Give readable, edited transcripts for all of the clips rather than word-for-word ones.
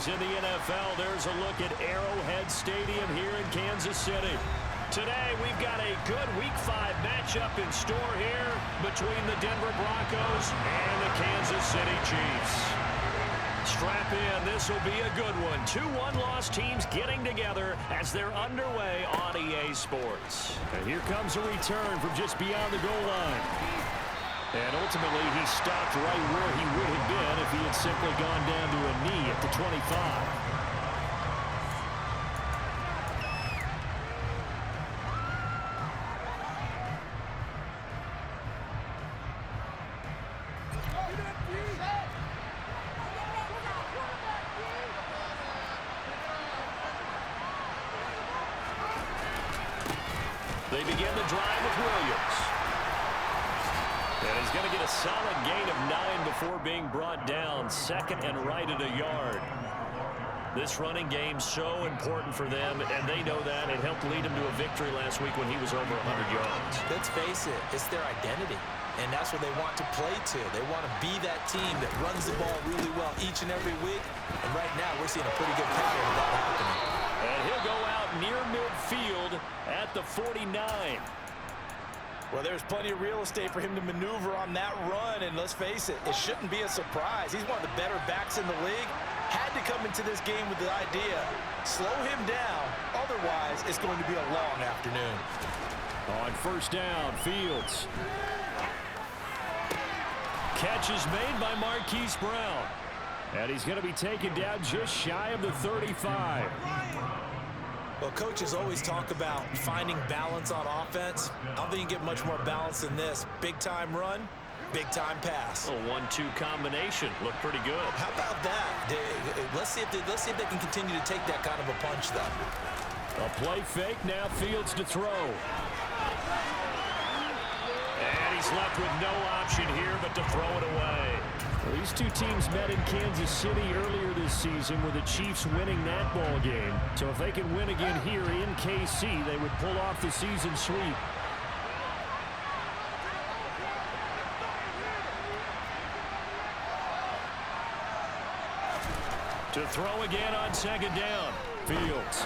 In the NFL, there's a look at Arrowhead Stadium here in Kansas City. Today, we've got a good Week 5 matchup in store here between the Denver Broncos and the Kansas City Chiefs. Strap in, this will be a good one. Two one-loss teams getting together as they're underway on EA Sports. And here comes a return from just beyond the goal line. And ultimately, he stopped right where he would have been if he had simply gone down to a knee at the 25. They begin the drive with Williams. And he's going to get a solid gain of 9 before being brought down. Second and right at a yard. This running game's so important for them, and they know that. It helped lead him to a victory last week when he was over 100 yards. Let's face it, it's their identity, and that's what they want to play to. They want to be that team that runs the ball really well each and every week, and right now we're seeing a pretty good pattern of that happening. And he'll go out near midfield at the 49. Well, there's plenty of real estate for him to maneuver on that run, and let's face it, it shouldn't be a surprise. He's one of the better backs in the league. Had to come into this game with the idea, slow him down, otherwise it's going to be a long afternoon. On first down, Fields. Catch is made by Marquise Brown. And he's going to be taken down just shy of the 35. Well, coaches always talk about finding balance on offense. I don't think you get much more balance than this. Big-time run, big-time pass. A 1-2 combination. Looked pretty good. How about that? Let's see if they can continue to take that kind of a punch, though. A play fake, now Fields to throw. And he's left with no option here but to throw it away. Well, these two teams met in Kansas City earlier this season with the Chiefs winning that ball game. So if they can win again here in KC, they would pull off the season sweep. To throw again on second down. Fields.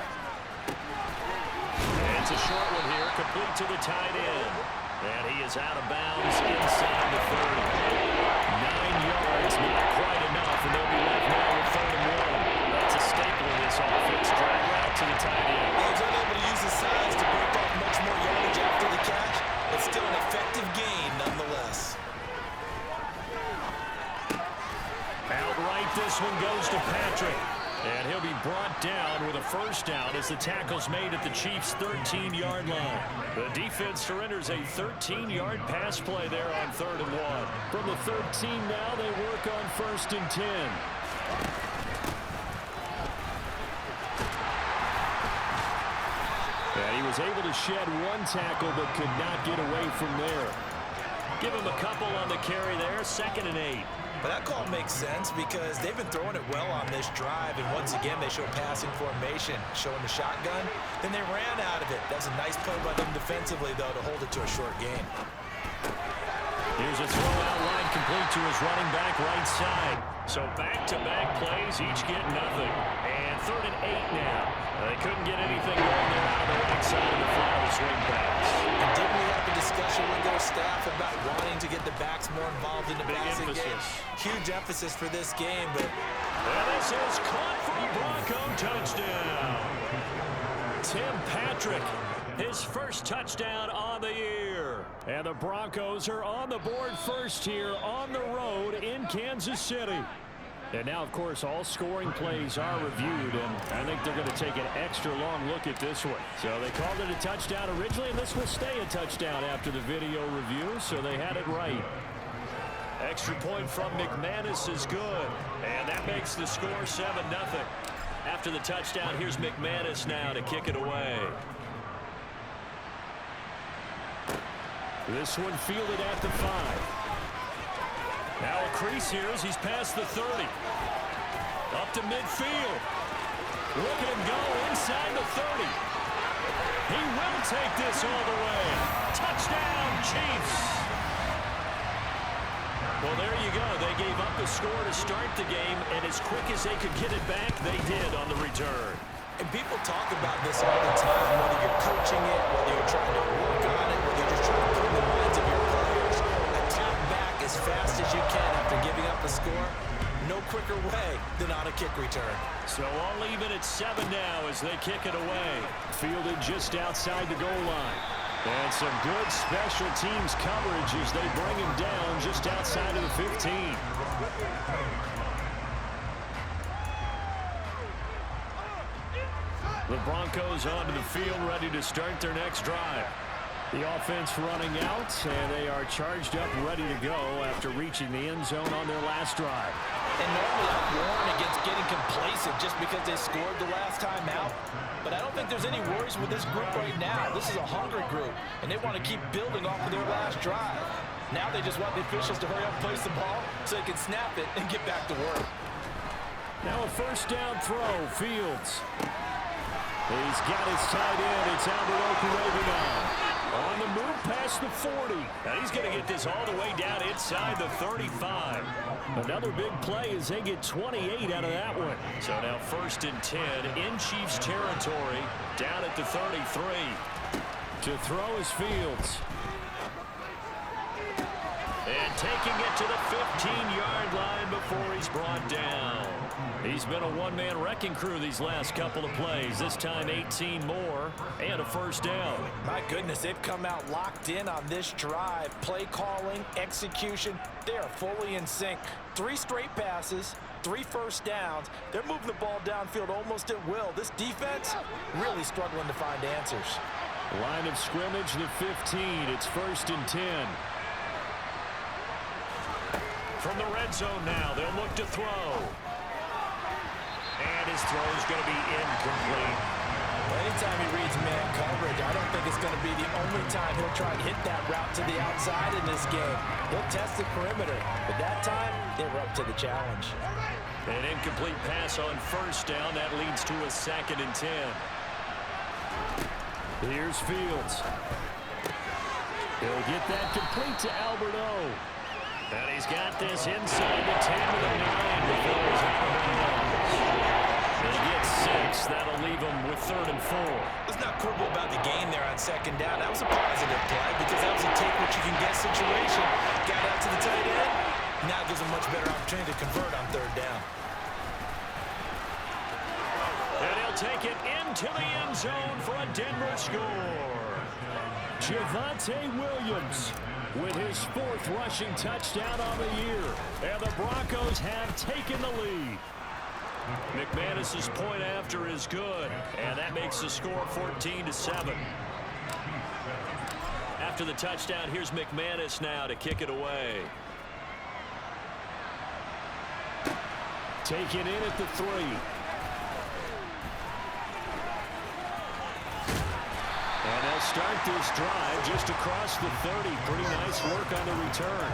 And it's a short one here, complete to the tight end. And he is out of bounds inside the 30. 9 yards, not quite enough, and they'll be left now with 3rd and 1. That's a staple of this offense. Drag route to the tight end. He was unable to use his size to break off much more yardage after the catch, but still an effective gain nonetheless. Outright, this one goes to Patrick. And he'll be brought down with a first down as the tackle's made at the Chiefs' 13-yard line. The defense surrenders a 13-yard pass play there on 3rd and 1. From the 13 now, they work on 1st and 10. And he was able to shed one tackle but could not get away from there. Give him a couple on the carry there, 2nd and 8. But that call makes sense because they've been throwing it well on this drive, and once again they show passing formation, showing the shotgun. Then they ran out of it. That's a nice play by them defensively, though, to hold it to a short gain. Here's a throw-out line complete to his running back right side. So back-to-back plays, each get nothing. And 3rd and 8 now. They couldn't get anything going there out of the right side of the final swing pass. And didn't we have a discussion with their staff about wanting to get the backs more involved in the passing game? Huge emphasis for this game, but... And this is caught for a Bronco touchdown. Tim Patrick, his first touchdown on the year. And the Broncos are on the board first here on the road in Kansas City. And now, of course, all scoring plays are reviewed, and I think they're going to take an extra long look at this one. So they called it a touchdown originally, and this will stay a touchdown after the video review, so they had it right. Extra point from McManus is good, and that makes the score 7-0. After the touchdown, here's McManus now to kick it away. This one fielded at the 5. Now a crease here as he's past the 30. Up to midfield. Look at him go inside the 30. He will take this all the way. Touchdown, Chiefs. Well, there you go. They gave up the score to start the game, and as quick as they could get it back, they did on the return. And people talk about this all the time, whether you're coaching it, whether you're trying to work on it, whether you're just trying to put in the minds of your players. Attack back as fast as you can after giving up the score. No quicker way than on a kick return. So all even at 7 now as they kick it away. Fielded just outside the goal line. And some good special teams coverage as they bring him down just outside of the 15. The Broncos onto the field, ready to start their next drive. The offense running out, and they are charged up, ready to go after reaching the end zone on their last drive. And normally I warn against getting complacent just because they scored the last time out. But I don't think there's any worries with this group right now. This is a hungry group, and they want to keep building off of their last drive. Now they just want the officials to hurry up and place the ball so they can snap it and get back to work. Now a first down throw, Fields. He's got his tight end. It's Albert Okurebian. On the move past the 40. Now he's going to get this all the way down inside the 35. Another big play as they get 28 out of that one. So now 1st and 10 in Chiefs territory, down at the 33. To throw is Fields. And taking it to the 15-yard line before he's brought down. He's been a one-man wrecking crew these last couple of plays. This time 18 more and a first down. My goodness, they've come out locked in on this drive. Play calling, execution, they are fully in sync. 3 straight passes, 3 first downs. They're moving the ball downfield almost at will. This defense really struggling to find answers. Line of scrimmage, the 15. It's 1st and 10. From the red zone now, they'll look to throw. And his throw is going to be incomplete. Well, anytime he reads man coverage, I don't think it's going to be the only time he'll try and hit that route to the outside in this game. He'll test the perimeter, but that time, they were up to the challenge. An incomplete pass on first down. That leads to a 2nd and 10. Here's Fields. He'll get that complete to Albert O. And he's got this inside the 10 to the 9 before he's out of bounds. They get 6. That'll leave him with 3rd and 4. Let's not quibble about the gain there on 2nd down. That was a positive play because that was a take what you can get situation. Got out to the tight end. Now gives him much better opportunity to convert on 3rd down. And he'll take it into the end zone for a Denver score. Javonte Williams with his 4th rushing touchdown on the year. And the Broncos have taken the lead. McManus's point after is good. And that makes the score 14-7. After the touchdown, here's McManus now to kick it away. Taken in at the 3. And they'll start this drive just across the 30. Pretty nice work on the return.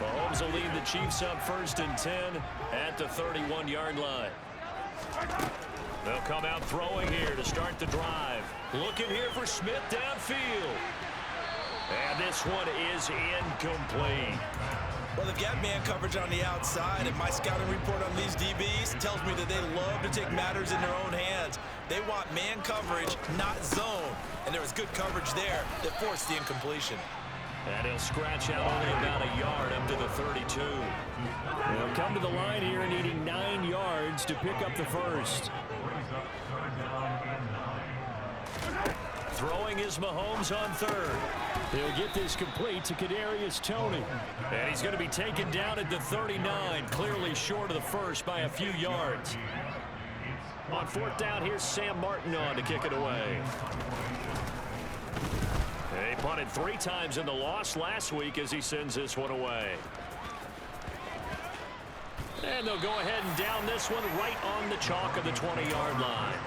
Mahomes will lead the Chiefs up 1st and 10 at the 31-yard line. They'll come out throwing here to start the drive. Looking here for Smith downfield. And this one is incomplete. Well, they've got man coverage on the outside, and my scouting report on these DBs tells me that they love to take matters in their own hands. They want man coverage, not zone. And there was good coverage there that forced the incompletion. And he'll scratch out only about a yard up to the 32. They'll come to the line here needing 9 yards to pick up the first. Throwing is Mahomes on 3rd. He'll get this complete to Kadarius Toney. And he's going to be taken down at the 39, clearly short of the first by a few yards. On 4th down, here's Sam Martin on to kick it away. They punted 3 times in the loss last week as he sends this one away. And they'll go ahead and down this one right on the chalk of the 20-yard line.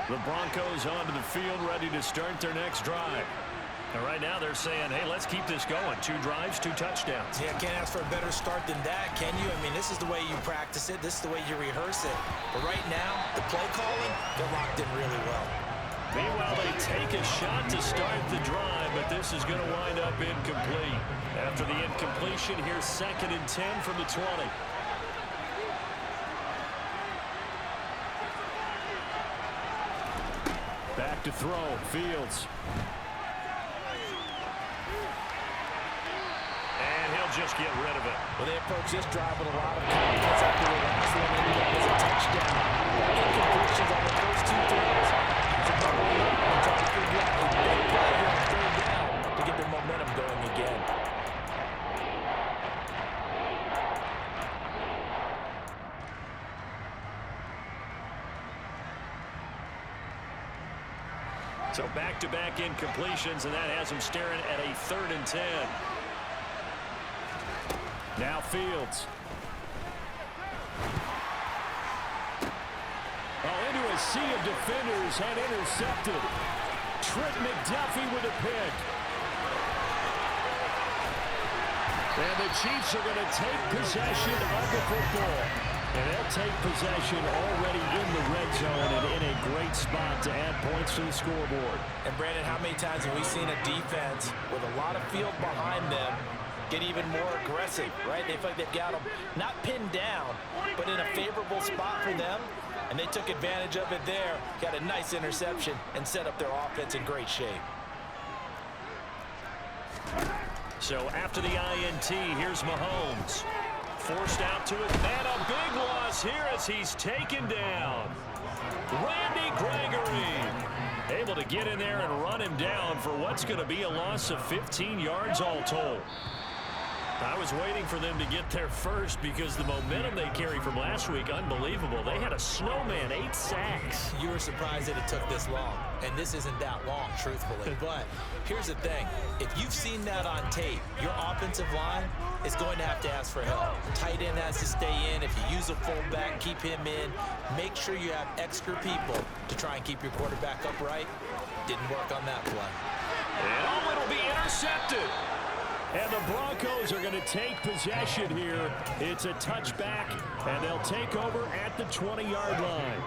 The Broncos onto the field, ready to start their next drive. And right now they're saying, hey, let's keep this going. 2 drives, 2 touchdowns. Yeah, can't ask for a better start than that, can you? I mean, this is the way you practice it. This is the way you rehearse it. But right now, the play calling, they're locked in really well. Meanwhile, they take a shot to start the drive, but this is going to wind up incomplete. After the incompletion, here's 2nd and 10 from the 20. Back to throw, Fields. And he'll just get rid of it. Well, they approach this drive with a lot of confidence after the last one ended up as a touchdown. Incompletions on the first 2 throws. It's a double up and try to figure out a big play here on 3rd down to get their momentum going again. So back-to-back incompletions, and that has them staring at a 3rd and 10. Now Fields. Oh, into a sea of defenders and intercepted. Trent McDuffie with a pick. And the Chiefs are going to take possession of the football. And they'll take possession already in the red zone and in a great spot to add points to the scoreboard. And Brandon, how many times have we seen a defense with a lot of field behind them get even more aggressive, right? They feel like they've got them not pinned down, but in a favorable spot for them. And they took advantage of it there, got a nice interception, and set up their offense in great shape. So after the INT, here's Mahomes. Forced out to it, and a big loss here as he's taken down. Randy Gregory able to get in there and run him down for what's going to be a loss of 15 yards all told. I was waiting for them to get there first because the momentum they carry from last week, unbelievable. They had a snowman, 8 sacks. You were surprised that it took this long, and this isn't that long, truthfully. But here's the thing. If you've seen that on tape, your offensive line is going to have to ask for help. Tight end has to stay in. If you use a fullback, keep him in. Make sure you have extra people to try and keep your quarterback upright. Didn't work on that play. And it'll be intercepted. And the Broncos are going to take possession here. It's a touchback, and they'll take over at the 20-yard line.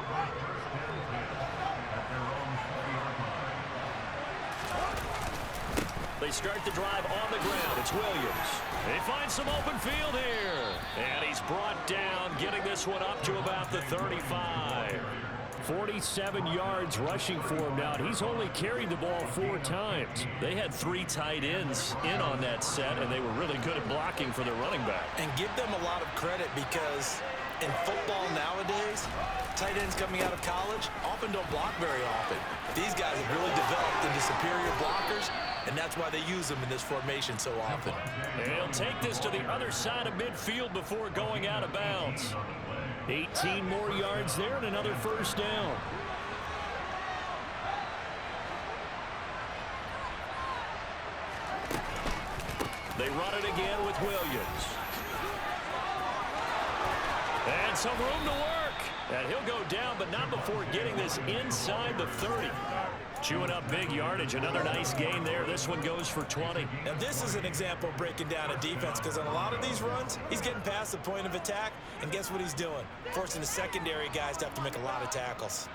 They start the drive on the ground. It's Williams. They find some open field here. And he's brought down, getting this one up to about the 35. 47 yards rushing for him now. He's only carried the ball 4 times. They had 3 tight ends in on that set, and they were really good at blocking for their running back. And give them a lot of credit because in football nowadays, tight ends coming out of college often don't block very often. These guys have really developed into superior blockers, and that's why they use them in this formation so often. And he'll take this to the other side of midfield before going out of bounds. 18 more yards there and another first down. They run it again with Williams. And some room to work. And he'll go down, but not before getting this inside the 30. Chewing up big yardage. Another nice gain there. This one goes for 20. Now, this is an example of breaking down a defense because on a lot of these runs, he's getting past the point of attack, and guess what he's doing? Forcing the secondary guys to have to make a lot of tackles.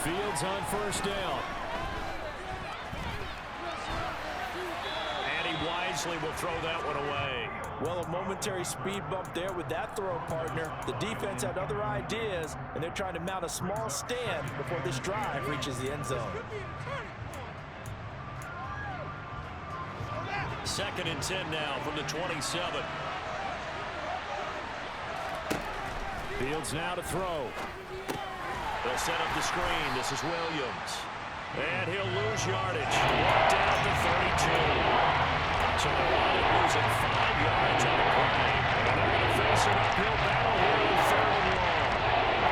Fields on first down. And he wisely will throw that one away. Well, a momentary speed bump there with that throw, partner. The defense had other ideas, and they're trying to mount a small stand before this drive reaches the end zone. 2nd and 10 now from the 27. Fields now to throw. They'll set up the screen. This is Williams. And he'll lose yardage. Walk down to 32. So they wind up losing 5 yards on the play. And they're going to face an uphill battle here in 3rd and long.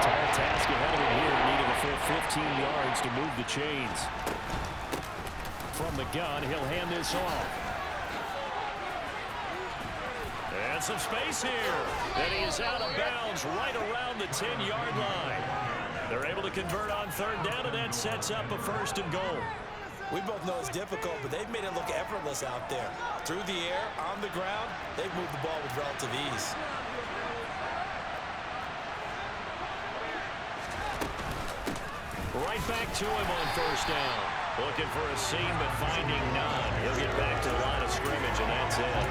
Tall task ahead of him here, needing a full 15 yards to move the chains. From the gun, he'll hand this off. And got some space here. And he is out of bounds right around the 10-yard line. They're able to convert on third down, and that sets up a 1st and goal. We both know it's difficult, but they've made it look effortless out there. Through the air, on the ground, they've moved the ball with relative ease. Right back to him on 1st down. Looking for a seam, but finding none. He'll get back to the line of scrimmage, and that's it.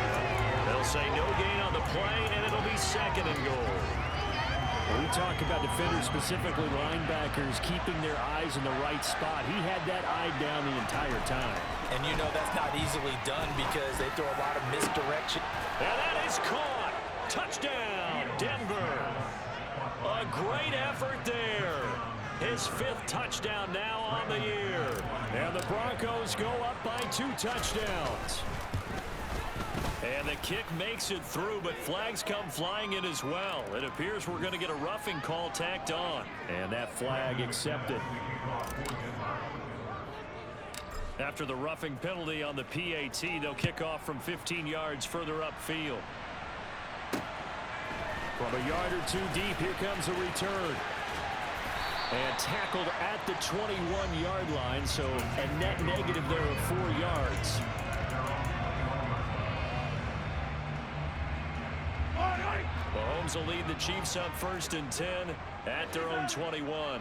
They'll say no gain on the play, and it'll be 2nd and goal. We talk about defenders, specifically linebackers, keeping their eyes in the right spot. He had that eye down the entire time. And you know that's not easily done because they throw a lot of misdirection. And that is caught. Touchdown, Denver. A great effort there. His 5th touchdown now on the year. And the Broncos go up by 2 touchdowns. And the kick makes it through, but flags come flying in as well. It appears we're going to get a roughing call tacked on. And that flag accepted. After the roughing penalty on the PAT, they'll kick off from 15 yards further upfield. From a yard or 2 deep, here comes a return. And tackled at the 21-yard line, so a net negative there of 4 yards. Mahomes will lead the Chiefs up 1st and 10 at their own 21.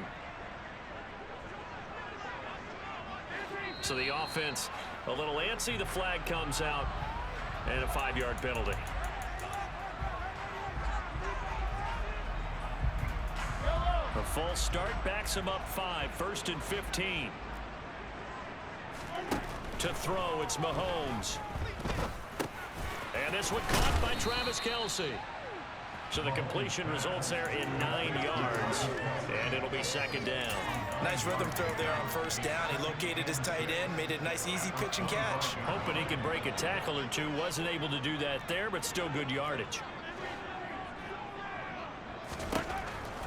So the offense a little antsy. The flag comes out and a 5-yard penalty. A false start backs him up 5, 1st and 15. To throw, it's Mahomes. And this one caught by Travis Kelce. So the completion results there in 9 yards. And it'll be 2nd down. Nice rhythm throw there on 1st down. He located his tight end, made it a nice easy pitch and catch. Hoping he could break a tackle or 2. Wasn't able to do that there, but still good yardage.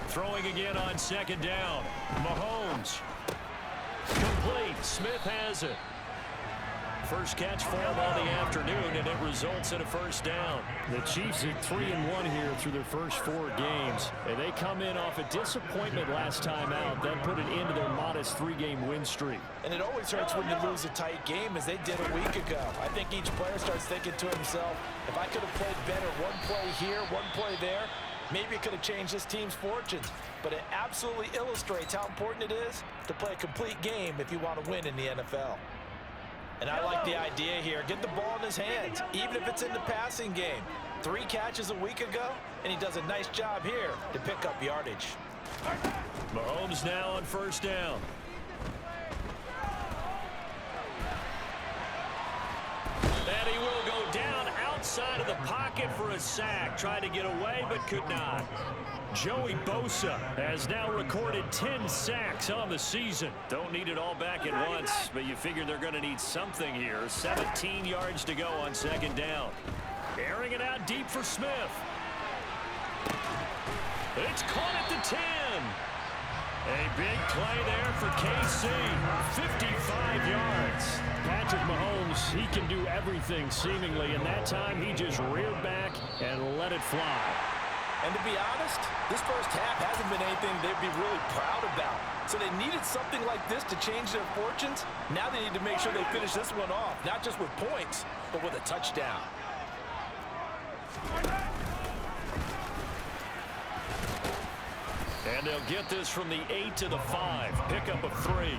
Throwing again on 2nd down. Mahomes. Complete. Smith has it. First catch for him on the afternoon, and it results in a 1st down. The Chiefs are 3-1 here through their first 4 games. And they come in off a disappointment last time out. That put an end to their modest 3-game win streak. And it always hurts when you lose a tight game, as they did a week ago. I think each player starts thinking to himself, if I could have played better 1 play here, 1 play there, maybe it could have changed this team's fortunes. But it absolutely illustrates how important it is to play a complete game if you want to win in the NFL. And I like the idea here. Get the ball in his hands, even if it's in the passing game. 3 catches a week ago, and he does a nice job here to pick up yardage. Mahomes now on 1st down. And he will go down outside of the pocket for a sack. Tried to get away, but could not. Joey Bosa has now recorded 10 sacks on the season. Don't need it all back at once, but you figure they're going to need something here. 17 yards to go on 2nd down. Airing it out deep for Smith. It's caught at the 10. A big play there for KC. 55 yards. Patrick Mahomes, he can do everything seemingly, and that time he just reared back and let it fly. And to be honest, this first half hasn't been anything they'd be really proud about. So they needed something like this to change their fortunes. Now they need to make sure they finish this one off, not just with points, but with a touchdown. And they'll get this from the 8 to the 5. Pickup of 3.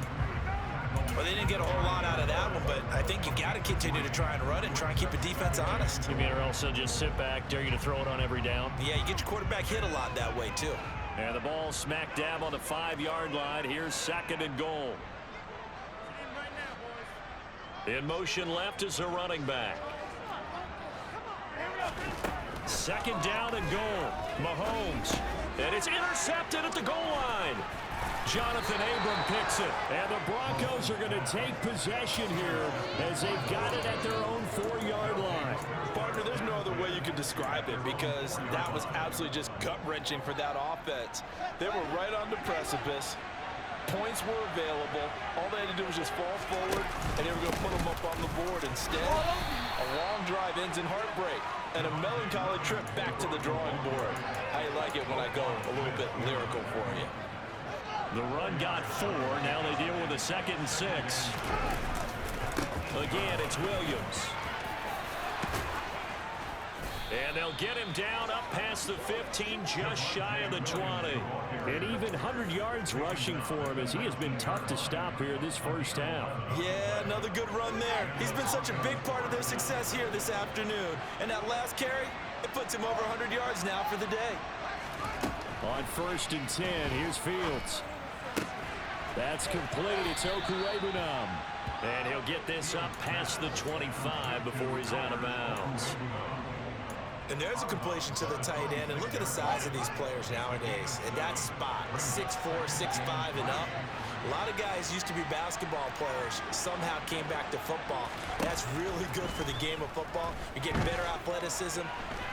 Well, they didn't get a whole lot out of that one, but I think you got to continue to try and run it and try and keep the defense honest. You mean or else they'll just sit back, dare you to throw it on every down? Yeah, you get your quarterback hit a lot that way, too. And the ball smack dab on the 5-yard line. Here's 2nd and goal. In motion left is a running back. 2nd down and goal. Mahomes. And it's intercepted at the goal line. Jonathan Abram picks it. And the Broncos are going to take possession here as they've got it at their own 4-yard line. Partner, there's no other way you could describe it because that was absolutely just gut-wrenching for that offense. They were right on the precipice. Points were available. All they had to do was just fall forward, and they were going to put them up on the board. Instead, a long drive ends in heartbreak. And a melancholy trip back to the drawing board. How you like it when I go a little bit lyrical for you? The run got 4. Now they deal with a 2nd and 6. Again, it's Williams. And they'll get him down up past the 15, just shy of the 20. And even 100 yards rushing for him, as he has been tough to stop here this first half. Yeah, another good run there. He's been such a big part of their success here this afternoon. And that last carry, it puts him over 100 yards now for the day. On 1st and 10, here's Fields. That's complete. It's Okuwebunam. And he'll get this up past the 25 before he's out of bounds. And there's a completion to the tight end. And look at the size of these players nowadays. And that spot, 6'4", 6'5", and up. A lot of guys used to be basketball players, somehow came back to football. That's really good for the game of football. You get better athleticism,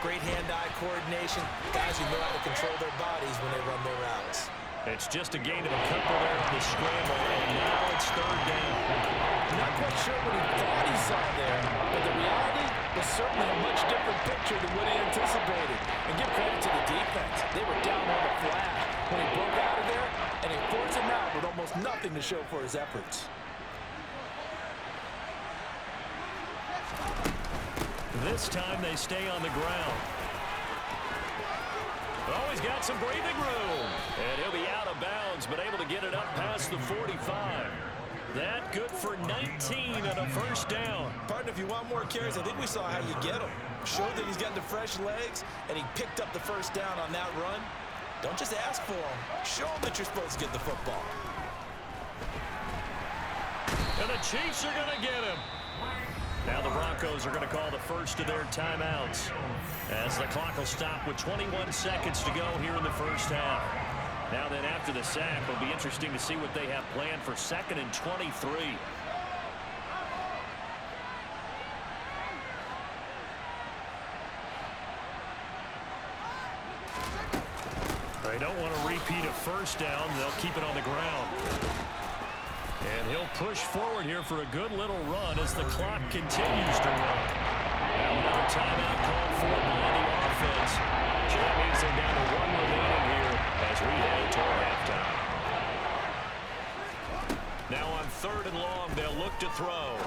great hand-eye coordination, guys who know how to control their bodies when they run their routes. It's just a gain of a couple there on the scramble, and now it's 3rd down. Not quite sure what he thought he saw there, but the reality was certainly a much different picture than what he anticipated. And give credit to the defense. They were down on the flat when he broke out of there, and he forced him out with almost nothing to show for his efforts. This time they stay on the ground. Oh, he's got some breathing room. And he'll be out of bounds, but able to get it up past the 45. That good for 19 and a 1st down. Partner, if you want more carries, I think we saw how you get him. Showed that he's got the fresh legs, and he picked up the 1st down on that run. Don't just ask for him. Show him that you're supposed to get the football. And the Chiefs are going to get him. Now the Broncos are going to call the first of their timeouts, as the clock will stop with 21 seconds to go here in the first half. Now then, after the sack, it'll be interesting to see what they have planned for 2nd and 23. They don't want to repeat a 1st down. They'll keep it on the ground. And he'll push forward here for a good little run as the clock continues to run. Now another timeout called for by the offense. That means they're down to 1 remaining here as we head toward halftime. Now on 3rd and long, they'll look to throw.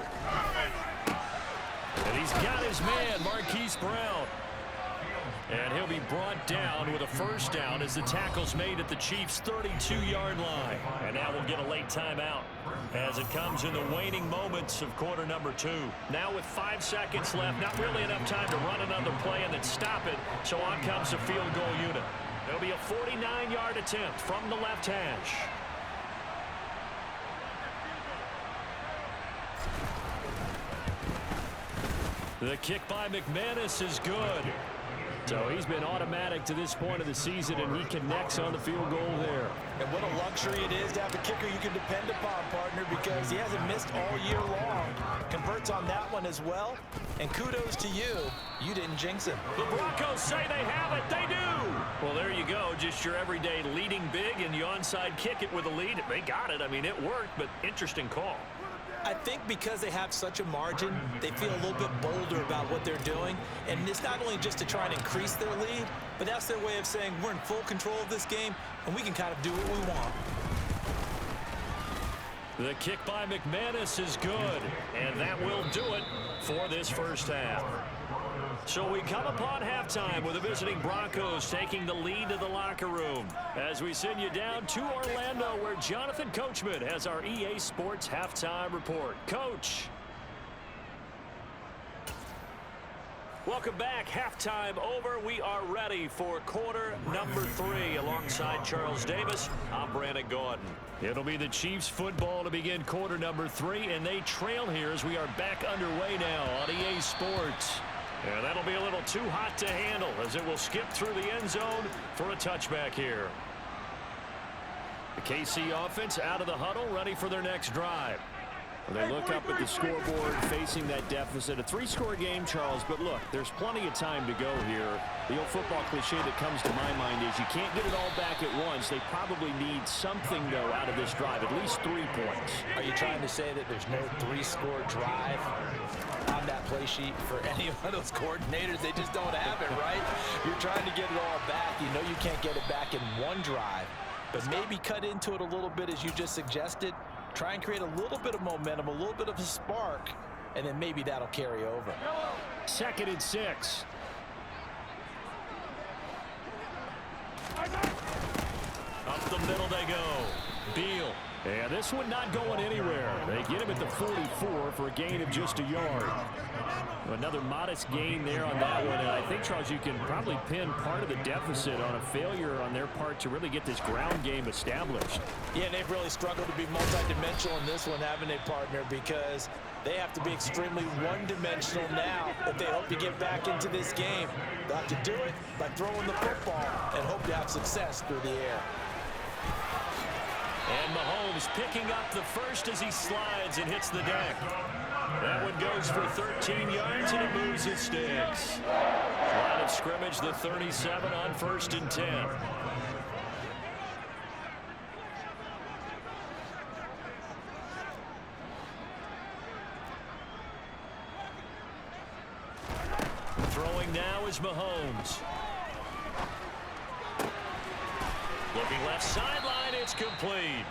And he's got his man, Marquise Brown. And he'll be brought down with a 1st down as the tackle's made at the Chiefs' 32-yard line. And now we'll get a late timeout as it comes in the waning moments of quarter number 2. Now with 5 seconds left, not really enough time to run another play and then stop it. So on comes the field goal unit. It'll be a 49-yard attempt from the left hash. The kick by McManus is good. So he's been automatic to this point of the season, and he connects on the field goal there. And what a luxury it is to have a kicker you can depend upon, partner, because he hasn't missed all year long. Converts on that one as well. And kudos to you. You didn't jinx him. The Broncos say they have it. They do. Well, there you go. Just your everyday leading big, and you onside kick it with a lead. They got it. I mean, it worked, but interesting call. I think because they have such a margin, they feel a little bit bolder about what they're doing. And it's not only just to try and increase their lead, but that's their way of saying we're in full control of this game, and we can kind of do what we want. The kick by McManus is good, and that will do it for this first half. So we come upon halftime with the visiting Broncos taking the lead to the locker room as we send you down to Orlando, where Jonathan Coachman has our EA Sports halftime report. Coach. Welcome back. Halftime over. We are ready for quarter number 3 alongside Charles Davis. I'm Brandon Gordon. It'll be the Chiefs football to begin quarter number 3, and they trail here as we are back underway now on EA Sports. And that'll be a little too hot to handle as it will skip through the end zone for a touchback here. The KC offense out of the huddle, ready for their next drive. They look up at the scoreboard facing that deficit. A 3-score game, Charles, but look, there's plenty of time to go here. The old football cliche that comes to my mind is you can't get it all back at once. They probably need something, though, out of this drive, at least 3 points. Are you trying to say that there's no 3-score drive? on that play sheet for any one of those coordinators. They just don't have it, right? You're trying to get it all back. You know you can't get it back in one drive, but maybe cut into it a little bit as you just suggested. Try and create a little bit of momentum, a little bit of a spark, and then maybe that'll carry over. 2nd and 6. Up the middle they go. Beal. And this one not going anywhere. They get him at the 44 for a gain of just a yard. Another modest gain there on that one. And I think, Charles, you can probably pin part of the deficit on a failure on their part to really get this ground game established. Yeah, they've really struggled to be multidimensional in this one, haven't they, partner? Because they have to be extremely one-dimensional now if they hope to get back into this game. They'll have to do it by throwing the football and hope to have success through the air. And Mahomes picking up the first as he slides and hits the deck. That one goes for 13 yards, and it moves his sticks. Line of scrimmage, the 37 on 1st and 10. Throwing now is Mahomes. Looking left sideline, it's complete.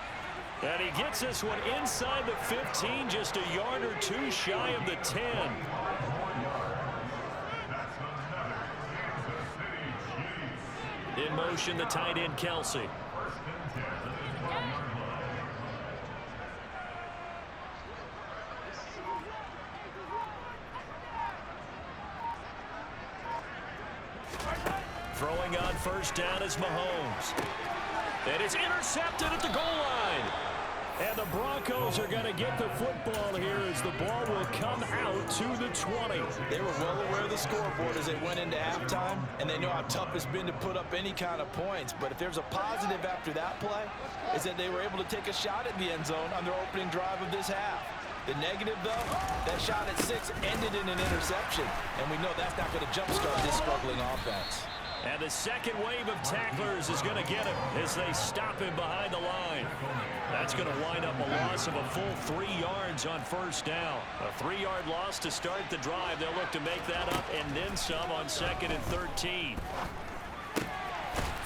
And he gets this one inside the 15, just a yard or two shy of the 10. In motion, the tight end, Kelsey. Throwing on 1st down is Mahomes. And it's intercepted at the goal line. And the Broncos are going to get the football here as the ball will come out to the 20. They were well aware of the scoreboard as they went into halftime, and they know how tough it's been to put up any kind of points. But if there's a positive after that play, is that they were able to take a shot at the end zone on their opening drive of this half. The negative, though, that shot at 6 ended in an interception, and we know that's not going to jumpstart this struggling offense. And the second wave of tacklers is going to get him as they stop him behind the line. That's going to wind up a loss of a full 3 yards on 1st down. A 3-yard loss to start the drive. They'll look to make that up and then some on 2nd and 13.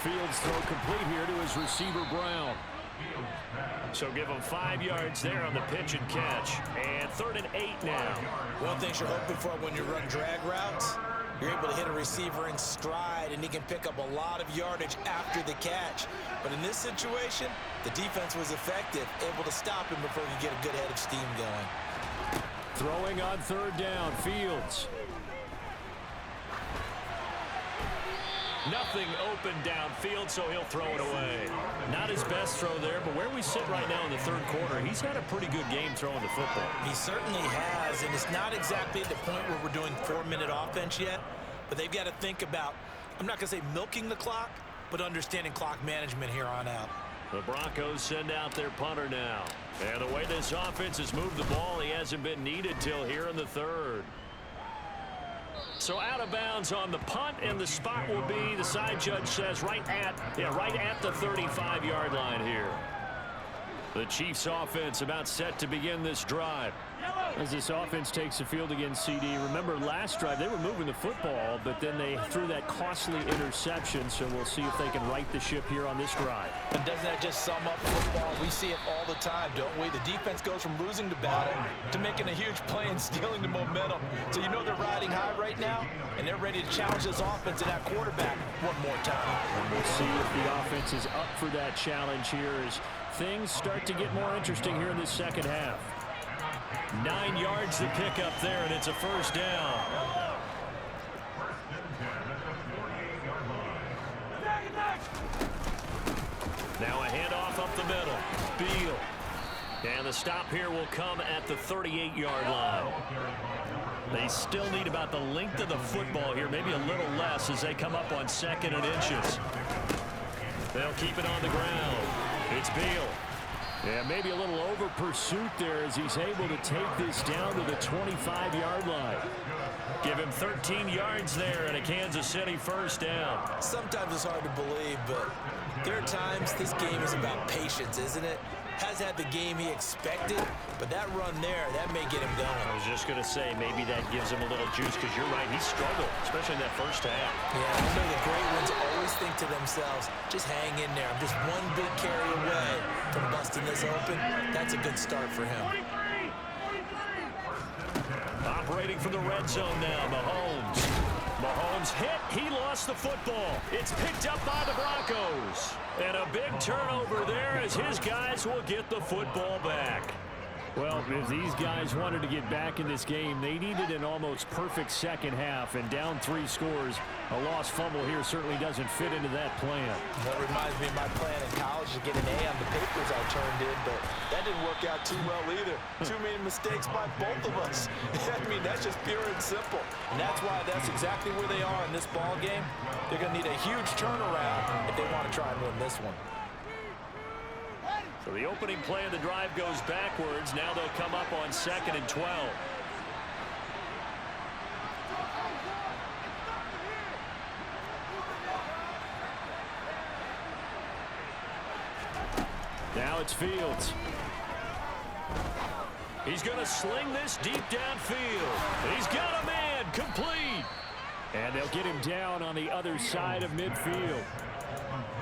Fields throw complete here to his receiver, Brown. So give him 5 yards there on the pitch and catch. And 3rd and 8 now. One thing you're hoping for when you run drag routes, you're able to hit a receiver in stride, and he can pick up a lot of yardage after the catch. But in this situation, the defense was effective, able to stop him before he could get a good head of steam going. Throwing on 3rd down, Fields. Nothing open downfield, so he'll throw it away. Not his best throw there, but where we sit right now in the 3rd quarter, he's had a pretty good game throwing the football. He certainly has, and it's not exactly at the point where we're doing 4-minute offense yet, but they've got to think about, I'm not going to say milking the clock, but understanding clock management here on out. The Broncos send out their punter now. And the way this offense has moved the ball, he hasn't been needed till here in the 3rd. So out of bounds on the punt, and the spot will be, the side judge says, right at the 35-yard line here. The Chiefs offense about set to begin this drive. As this offense takes the field against CD, remember last drive they were moving the football, but then they threw that costly interception, so we'll see if they can right the ship here on this drive. And doesn't that just sum up football? We see it all the time, don't we? The defense goes from losing the battle to making a huge play and stealing the momentum. So you know they're riding high right now, and they're ready to challenge this offense and that quarterback one more time. And we'll see if the offense is up for that challenge here as things start to get more interesting here in this second half. 9 yards to pick up there, and it's a 1st down. Now a handoff up the middle. Beal. And the stop here will come at the 38-yard line. They still need about the length of the football here, maybe a little less as they come up on 2nd and inches. They'll keep it on the ground. It's Beal. Yeah, maybe a little over pursuit there as he's able to take this down to the 25-yard line. Give him 13 yards there and a Kansas City 1st down. Sometimes it's hard to believe, but there are times this game is about patience, isn't it? has had the game he expected, but that run there, that may get him going. I was just going to say, maybe that gives him a little juice, because you're right, he struggled, especially in that first half. Yeah, I know the great ones always think to themselves, just hang in there. I'm just one big carry away from busting this open. That's a good start for him. Operating from the red zone now, Mahomes. Mahomes hit. He lost the football. It's picked up by the Broncos. And a big turnover there as his guys will get the football back. Well, if these guys wanted to get back in this game, they needed an almost perfect second half, and down 3 scores. A lost fumble here certainly doesn't fit into that plan. That reminds me of my plan in college to get an A on the papers I turned in, but that didn't work out too well either. Too many mistakes by both of us. I mean, that's just pure and simple. And that's why that's exactly where they are in this ball game. They're going to need a huge turnaround if they want to try and win this one. So the opening play of the drive goes backwards. Now they'll come up on 2nd and 12. Now it's Fields. He's going to sling this deep downfield. He's got a man, complete. And they'll get him down on the other side of midfield.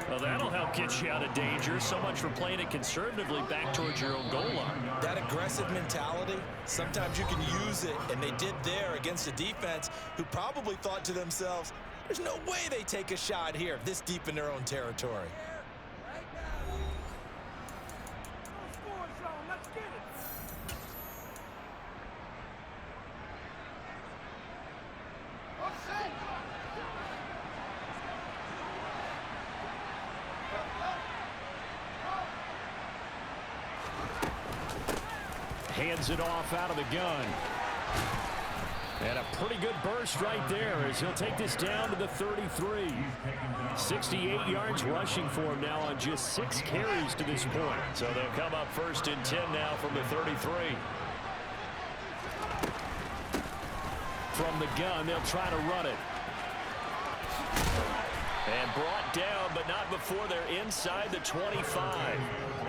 Well, that'll help get you out of danger. So much for playing it conservatively back towards your own goal line. That aggressive mentality, sometimes you can use it, and they did there against a defense who probably thought to themselves, there's no way they take a shot here this deep in their own territory. Hands it off out of the gun. And a pretty good burst right there as he'll take this down to the 33. 68 yards rushing for him now on just 6 carries to this point. So they'll come up 1st and 10 now from the 33. From the gun, they'll try to run it. And brought down, but not before they're inside the 25.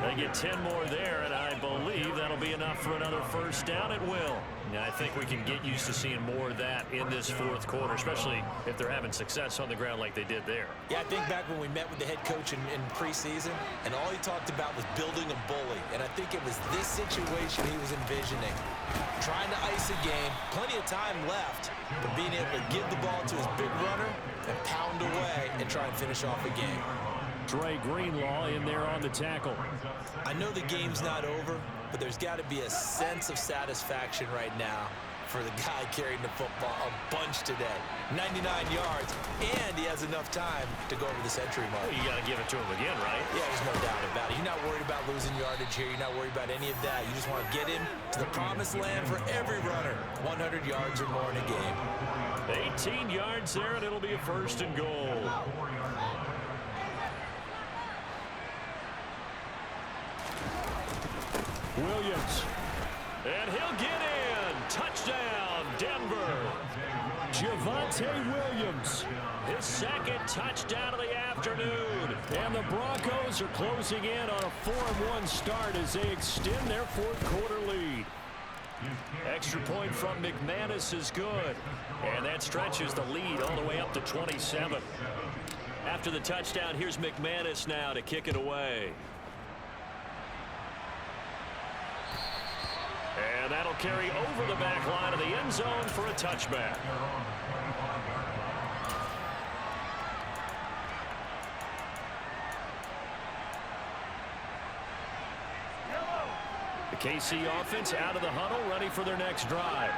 They get 10 more there, and I believe that'll be enough for another first down. It will. Yeah, I think we can get used to seeing more of that in this 4th quarter, especially if they're having success on the ground like they did there. Yeah, I think back when we met with the head coach in preseason, and all he talked about was building a bully. And I think it was this situation he was envisioning. Trying to ice a game, plenty of time left, but being able to give the ball to his big runner and pound away and try and finish off a game. Dre Greenlaw in there on the tackle. I know the game's not over, but there's got to be a sense of satisfaction right now for the guy carrying the football a bunch today. 99 yards, and he has enough time to go over the century mark. Well, you got to give it to him again, right? Yeah, there's no doubt about it. You're not worried about losing yardage here. You're not worried about any of that. You just want to get him to the promised land for every runner. 100 yards or more in a game. 18 yards there, and it'll be a 1st and goal. Williams. And he'll get in. Touchdown, Denver. Javonte Williams. His 2nd touchdown of the afternoon. And the Broncos are closing in on a 4-1 start as they extend their 4th quarter lead. Extra point from McManus is good. And that stretches the lead all the way up to 27. After the touchdown, here's McManus now to kick it away. And that'll carry over the back line of the end zone for a touchback. The KC offense out of the huddle, ready for their next drive.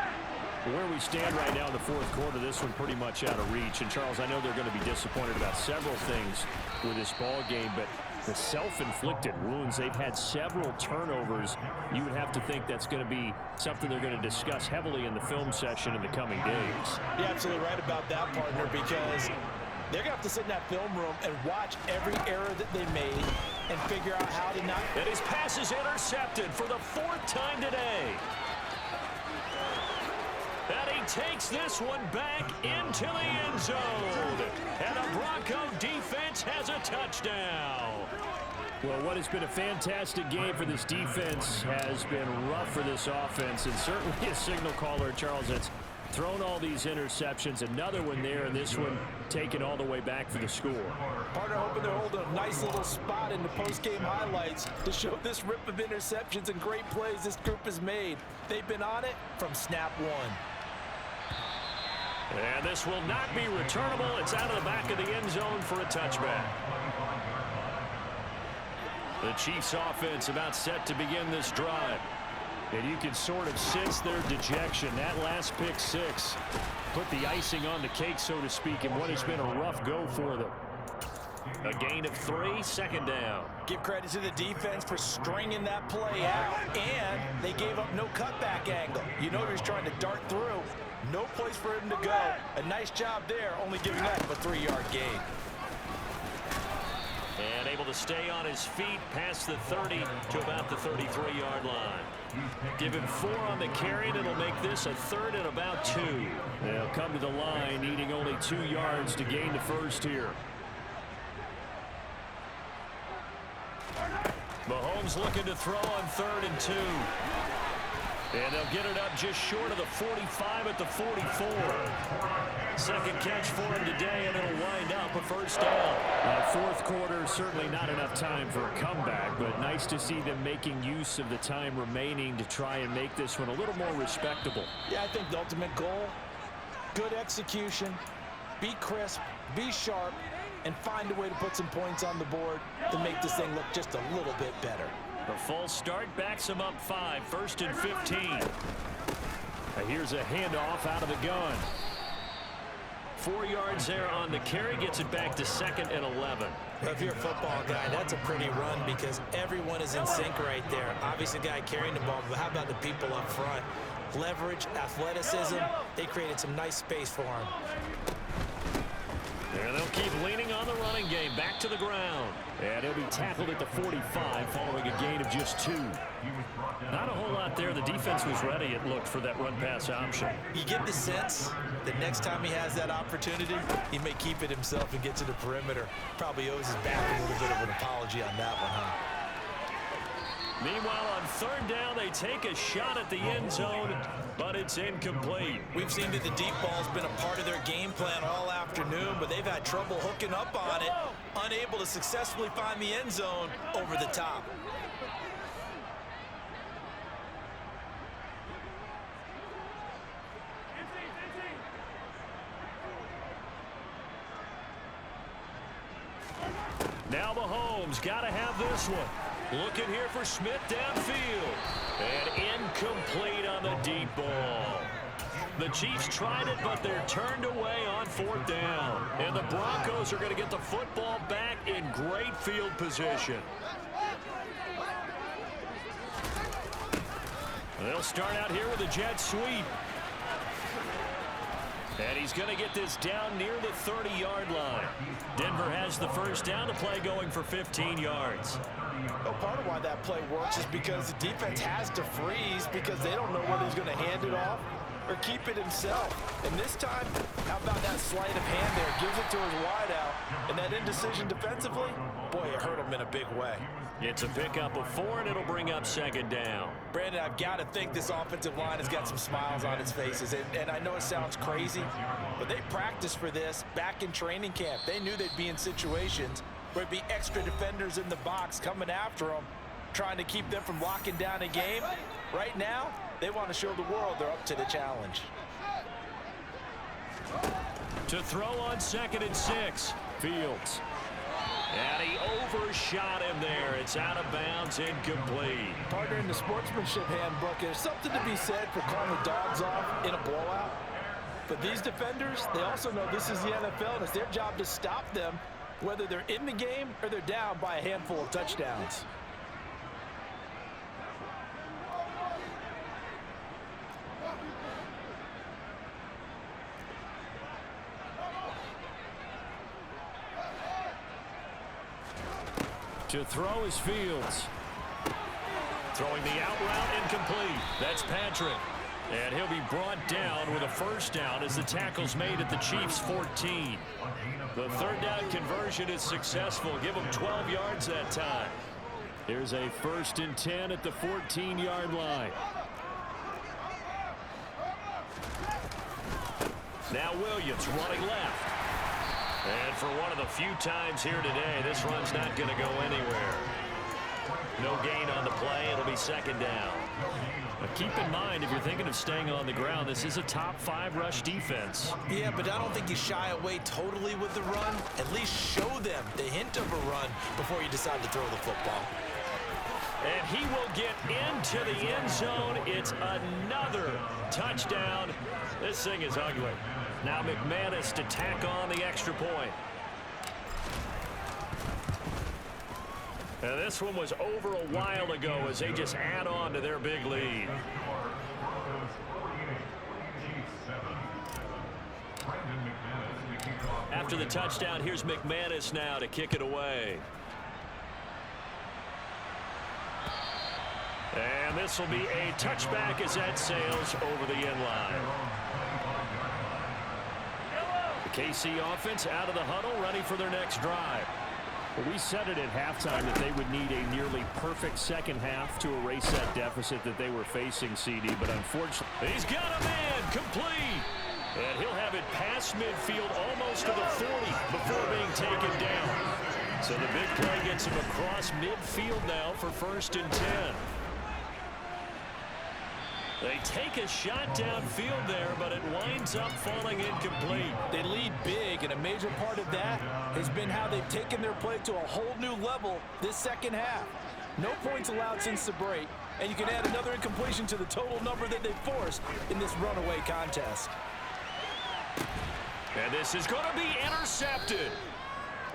Where we stand right now in the 4th quarter, this one pretty much out of reach. And, Charles, I know they're going to be disappointed about several things with this ball game, but the self-inflicted wounds, they've had several turnovers. You would have to think that's going to be something they're going to discuss heavily in the film session in the coming days. You're absolutely right about that, partner, because they're going to have to sit in that film room and watch every error that they made and figure out how to not. And his pass is intercepted for the 4th time today. And he takes this one back into the end zone. And the Bronco defense has a touchdown. Well, what has been a fantastic game for this defense has been rough for this offense, and certainly a signal caller, Charles, that's thrown all these interceptions. Another one there, and this one taken all the way back for the score. Partner hoping they're holding a nice little spot in the post-game highlights to show this rip of interceptions and great plays this group has made. They've been on it from snap one. And this will not be returnable. It's out of the back of the end zone for a touchback. The Chiefs offense about set to begin this drive. And you can sort of sense their dejection. That last pick six put the icing on the cake, so to speak, in what has been a rough go for them. A gain of 3, second down. Give credit to the defense for stringing that play out, and they gave up no cutback angle. You know he's trying to dart through. No place for him to go. A nice job there, only giving up a 3-yard gain. And able to stay on his feet past the 30 to about the 33-yard line. Give him 4 on the carry, and it'll make this a 3rd and about 2. They'll come to the line, needing only 2 yards to gain the first here. Mahomes looking to throw on 3rd and 2. And they'll get it up just short of the 45 at the 44. Second catch for him today, and it'll wind up a first down. Fourth quarter, certainly not enough time for a comeback, but nice to see them making use of the time remaining to try and make this one a little more respectable. Yeah, I think the ultimate goal, good execution, be crisp, be sharp, and find a way to put some points on the board to make this thing look just a little bit better. The full start backs him up 5, 1st and 15. Here's a handoff out of the gun. 4 yards there on the carry, gets it back to 2nd and 11. Well, if you're a football guy, that's a pretty run because everyone is in sync right there. Obviously, the guy carrying the ball, but how about the people up front? Leverage, athleticism, they created some nice space for him. And they'll keep leaning on the running game. Back to the ground. And he'll be tackled at the 45 following a gain of just 2. Not a whole lot there. The defense was ready, it looked, for that run-pass option. You get the sense that next time he has that opportunity, he may keep it himself and get to the perimeter. Probably owes his back a little bit of an apology on that one, huh? Meanwhile, on 3rd down, they take a shot at the end zone, but it's incomplete. We've seen that the deep ball's been a part of their game plan all afternoon, but they've had trouble hooking up on it, unable to successfully find the end zone over the top. Now Mahomes got to have this one. Looking here for Smith downfield. And incomplete on the deep ball. The Chiefs tried it, but they're turned away on 4th down. And the Broncos are going to get the football back in great field position. They'll start out here with a jet sweep. And he's going to get this down near the 30-yard line. Denver has the first down, to play going for 15 yards. Well, part of why that play works is because the defense has to freeze because they don't know whether he's going to hand it off or keep it himself. And this time, how about that sleight of hand there? Gives it to his wideout. And that indecision defensively, boy, it hurt him in a big way. It's a pickup of 4, and it'll bring up 2nd down. Brandon, I've got to think this offensive line has got some smiles on its faces. And I know it sounds crazy, but they practiced for this back in training camp. They knew they'd be in situations where it'd be extra defenders in the box coming after them, trying to keep them from locking down a game. Right now, they want to show the world they're up to the challenge. To throw on 2nd and 6, Fields. And he overshot him there. It's out of bounds, incomplete. Partner, in the sportsmanship handbook, there's something to be said for calling the dogs off in a blowout. But these defenders, they also know this is the NFL, and it's their job to stop them, whether they're in the game or they're down by a handful of touchdowns. To throw is Fields. Throwing the out route, incomplete. That's Patrick. And he'll be brought down with a first down as the tackle's made at the Chiefs' 14. The 3rd down conversion is successful. Give them 12 yards that time. Here's a 1st and 10 at the 14-yard line. Now Williams running left. And for one of the few times here today, this run's not going to go anywhere. No gain on the play. It'll be 2nd down. But keep in mind, if you're thinking of staying on the ground, this is a top 5 rush defense. Yeah, but I don't think you shy away totally with the run. At least show them the hint of a run before you decide to throw the football. And he will get into the end zone. It's another touchdown. This thing is ugly. Now McManus to tack on the extra point. And this one was over a while ago as they just add on to their big lead. After the touchdown, here's McManus now to kick it away. And this will be a touchback as that sails over the end line. The KC offense out of the huddle, ready for their next drive. Well, we said it at halftime that they would need a nearly perfect second half to erase that deficit that they were facing, CD, but unfortunately, he's got a man complete. And he'll have it past midfield almost to the 40 before being taken down. So the big play gets him across midfield now for 1st and 10. They take a shot downfield there, but it winds up falling incomplete. They lead big, and a major part of that has been how they've taken their play to a whole new level this second half. No points allowed since the break, and you can add another incompletion to the total number that they've forced in this runaway contest. And this is going to be intercepted.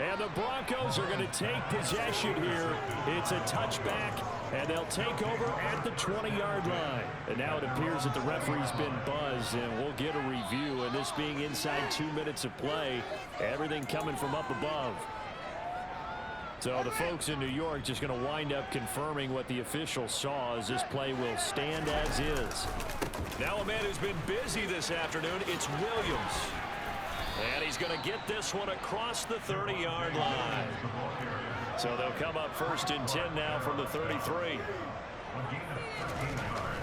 And the Broncos are going to take possession here. It's a touchback, and they'll take over at the 20-yard line. And now it appears that the referee's been buzzed, and we'll get a review. And this being inside 2 minutes of play, everything coming from up above. So the folks in New York just going to wind up confirming what the official saw as this play will stand as is. Now a man who's been busy this afternoon, it's Williams. And he's going to get this one across the 30-yard line. So they'll come up 1st and 10 now from the 33.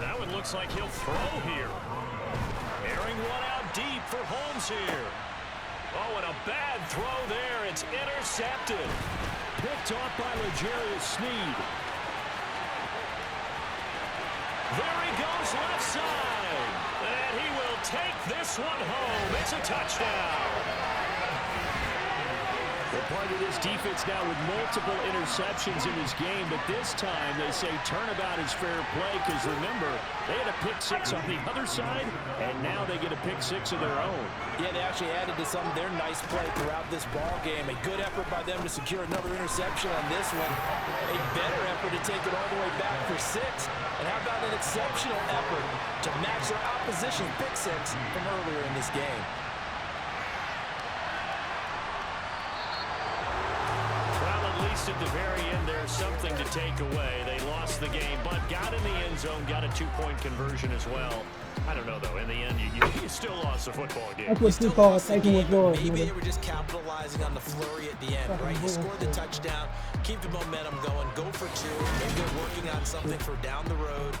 That one looks like he'll throw here. Airing one out deep for Holmes here. Oh, and a bad throw there. It's intercepted. Picked off by L'Jarius Sneed. There he goes left side. And he will take this one home. It's a touchdown. They're part of this defense now with multiple interceptions in this game, but this time they say turnabout is fair play because, remember, they had a pick 6 on the other side, and now they get a pick 6 of their own. Yeah, they actually added to some of their nice play throughout this ball game. A good effort by them to secure another interception on this one. A better effort to take it all the way back for 6. And how about an exceptional effort to match their opposition's pick 6 from earlier in this game. At the very end, there's something to take away. They lost the game, but got in the end zone, got a 2-point conversion as well. I don't know, though. In the end, you still lost the football game. That's what you call taking withdrawals. Maybe they were just capitalizing on the flurry at the end, right? You scored the touchdown, keep the momentum going, go for 2. Maybe they're working on something for down the road.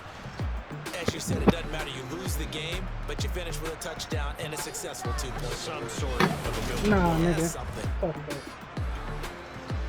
As you said, it doesn't matter. You lose the game, but you finish with a touchdown and a successful 2-point. Some sort of ability. Nah, Yeah, nigga. something. Fuck that.